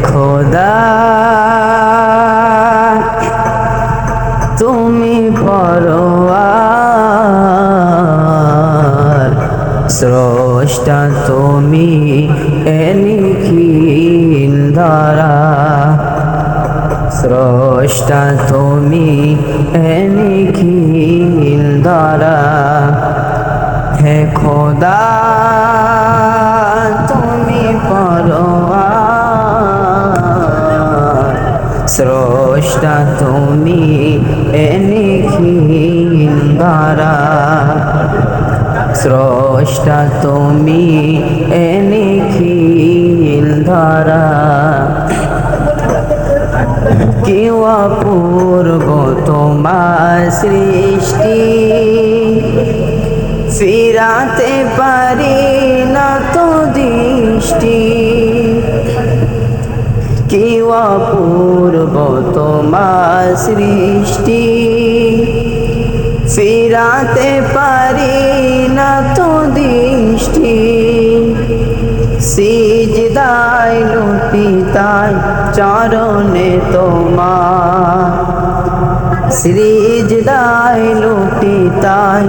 খোদা তুমি পরওয়ার, স্রষ্টা তুমি এ নিখিল ধারা, স্রষ্টা তুমি এ নিখিল ধারা। হে খোদা তুমি পরওয়ার, স্রষ্টা তুমি এ নিখিল ধারা, স্রষ্টা তুমি এ নিখিল ধারা। কি অপূর্ব তোমার সৃষ্টি, ফিরাতে পারি না তো দৃষ্টি। কি অপূর্ব তোমার সৃষ্টি, ফিরাতে পারি না তো দৃষ্টি। সিজদায় লুটি তাই চরণে তোমার, সিজদায় লুটি তাই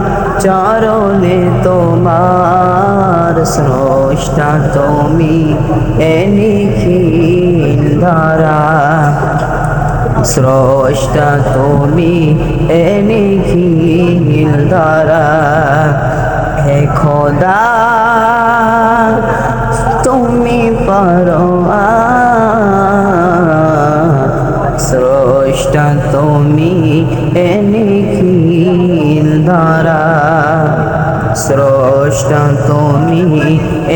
চরণে তোমার। স্রষ্টা তুমি এ নিখিল ধারা, স্রষ্টা তুমি এ নিখিল ধারা। হে খোদা তুমি পরওয়ার, স্রষ্টা তুমি এ নিখিল ধারা, স্রষ্টা তুমি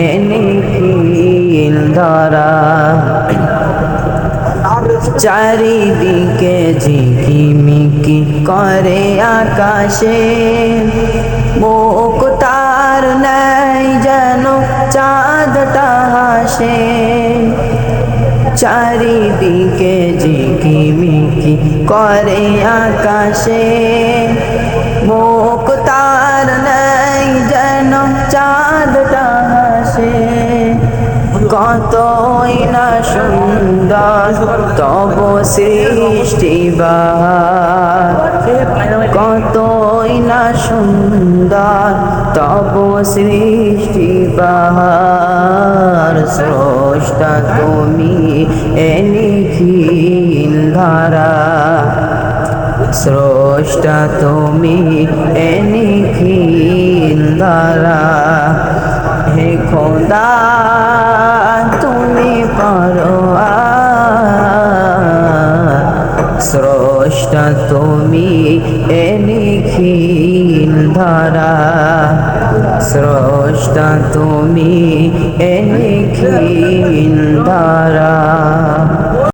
এ নিখিল ধারা। চারিদিকে ঝিকিমিকি করে আকাশে, মুখ তার নাই যেন চাঁদটা হাসে। চারিদিকে ঝিকিমিকি করে আকাশে, মুখ তার নাই যেন চাঁদটা হাসে। কতই না সুন্দর তব সৃষ্টি বাহার, কতই না সুন্দর তব সৃষ্টি বাহার। স্রষ্টা তুমি এ নিখিল ধারা, স্রষ্টা তুমি এ নিখিল ধারা। হে খোদা তুমি পরওয়ার, স্রষ্টা তুমি এ নিখিল ধারা, স্রষ্টা তুমি এ নিখিল ধারা।